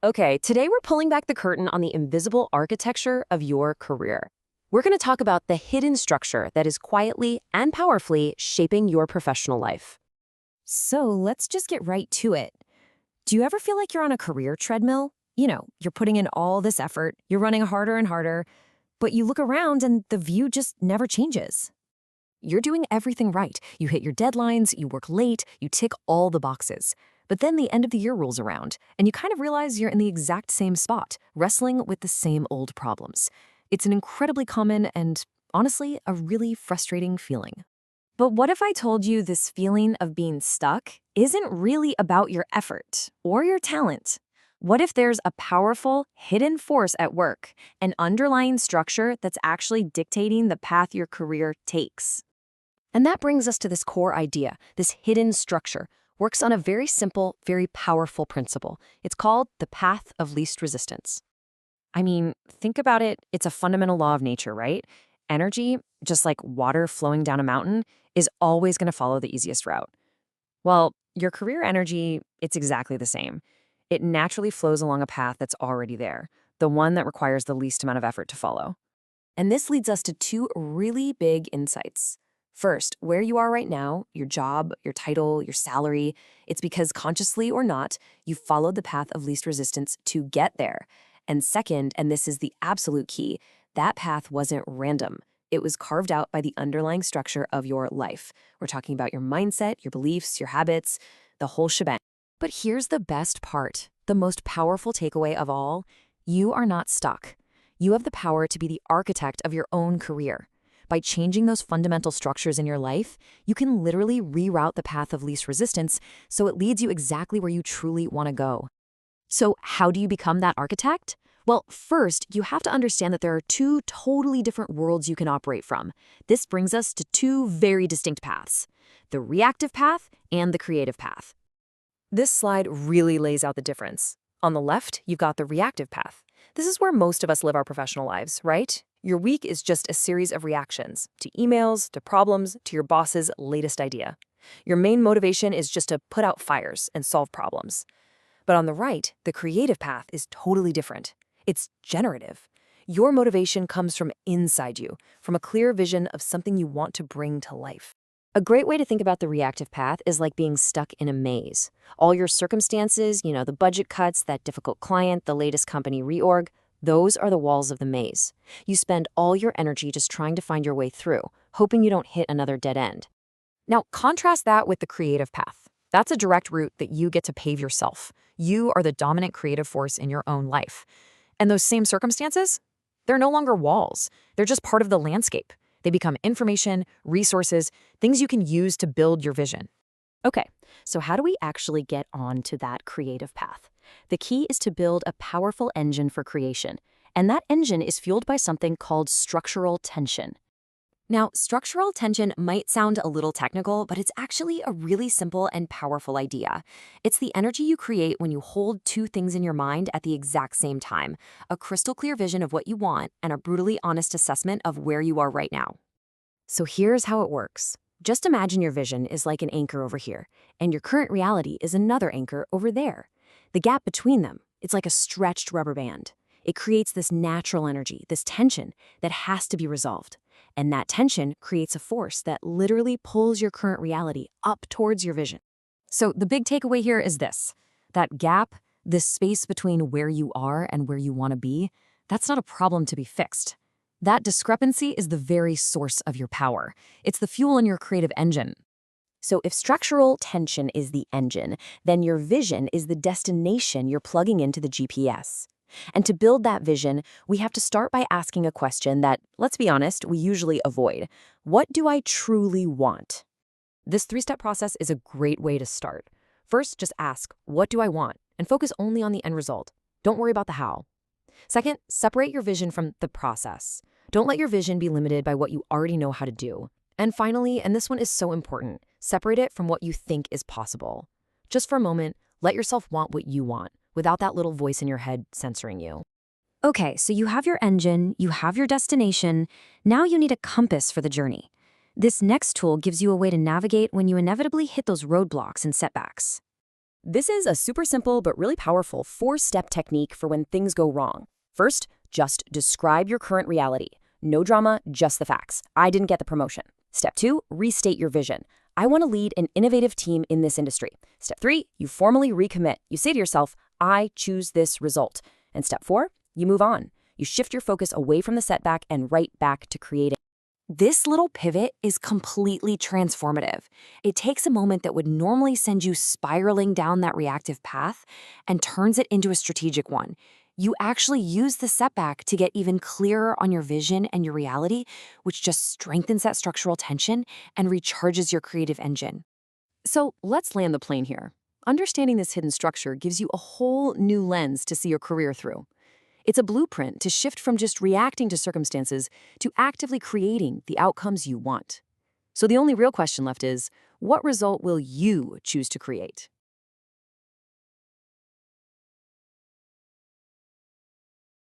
Okay, today we're pulling back the curtain on the invisible architecture of your career. We're going to talk about the hidden structure that is quietly and powerfully shaping your professional life. So let's just get right to it. Do you ever feel like you're on a career treadmill? You're putting in all this effort, you're running harder and harder, but you look around and the view just never changes. You're doing everything right. You hit your deadlines, you work late, you tick all the boxes. But then the end of the year rolls around, and you kind of realize you're in the exact same spot, wrestling with the same old problems. It's an incredibly common and, honestly, a really frustrating feeling. But what if I told you this feeling of being stuck isn't really about your effort or your talent? What if there's a powerful, hidden force at work, an underlying structure that's actually dictating the path your career takes? And that brings us to this core idea. This hidden structure works on a very simple, very powerful principle. It's called the path of least resistance. I mean, think about it. It's a fundamental law of nature, right? Energy, just like water flowing down a mountain, is always going to follow the easiest route. Well, your career energy, it's exactly the same. It naturally flows along a path that's already there, the one that requires the least amount of effort to follow. And this leads us to two really big insights. First, where you are right now, your job, your title, your salary, it's because consciously or not, you followed the path of least resistance to get there. And second, and this is the absolute key, that path wasn't random. It was carved out by the underlying structure of your life. We're talking about your mindset, your beliefs, your habits, the whole shebang. But here's the best part, the most powerful takeaway of all. You are not stuck. You have the power to be the architect of your own career. By changing those fundamental structures in your life, you can literally reroute the path of least resistance so it leads you exactly where you truly want to go. So how do you become that architect? Well, first, you have to understand that there are two totally different worlds you can operate from. This brings us to two very distinct paths, the reactive path and the creative path. This slide really lays out the difference. On the left, you've got the reactive path. This is where most of us live our professional lives, right? Your week is just a series of reactions to emails, to problems, to your boss's latest idea. Your main motivation is just to put out fires and solve problems. But on the right, the creative path is totally different. It's generative. Your motivation comes from inside you, from a clear vision of something you want to bring to life. A great way to think about the reactive path is like being stuck in a maze. All your circumstances, the budget cuts, that difficult client, the latest company reorg, those are the walls of the maze. You spend all your energy just trying to find your way through, hoping you don't hit another dead end. Now, contrast that with the creative path. That's a direct route that you get to pave yourself. You are the dominant creative force in your own life. And those same circumstances, they're no longer walls. They're just part of the landscape. They become information, resources, things you can use to build your vision. Okay, so how do we actually get onto that creative path? The key is to build a powerful engine for creation, and that engine is fueled by something called structural tension. Now, structural tension might sound a little technical, but it's actually a really simple and powerful idea. It's the energy you create when you hold two things in your mind at the exact same time, a crystal clear vision of what you want and a brutally honest assessment of where you are right now. So here's how it works. Just imagine your vision is like an anchor over here, and your current reality is another anchor over there. The gap between them, it's like a stretched rubber band. It creates this natural energy, this tension that has to be resolved. And that tension creates a force that literally pulls your current reality up towards your vision. So the big takeaway here is this. That gap, this space between where you are and where you want to be, that's not a problem to be fixed. That discrepancy is the very source of your power. It's the fuel in your creative engine. So if structural tension is the engine, then your vision is the destination you're plugging into the GPS. And to build that vision, we have to start by asking a question that, let's be honest, we usually avoid. What do I truly want? This three-step process is a great way to start. First, just ask, what do I want? And focus only on the end result. Don't worry about the how. Second, separate your vision from the process. Don't let your vision be limited by what you already know how to do. And finally, and this one is so important, separate it from what you think is possible. Just for a moment, let yourself want what you want, without that little voice in your head censoring you. Okay, so you have your engine, you have your destination, now you need a compass for the journey. This next tool gives you a way to navigate when you inevitably hit those roadblocks and setbacks. This is a super simple but really powerful 4-step technique for when things go wrong. First, just describe your current reality. No drama, just the facts. I didn't get the promotion. Step 2, restate your vision. I want to lead an innovative team in this industry. Step 3, you formally recommit. You say to yourself, I choose this result. And step 4, you move on. You shift your focus away from the setback and right back to creating. This little pivot is completely transformative. It takes a moment that would normally send you spiraling down that reactive path and turns it into a strategic one. You actually use the setback to get even clearer on your vision and your reality, which just strengthens that structural tension and recharges your creative engine. So let's land the plane here. Understanding this hidden structure gives you a whole new lens to see your career through. It's a blueprint to shift from just reacting to circumstances to actively creating the outcomes you want. So the only real question left is, what result will you choose to create?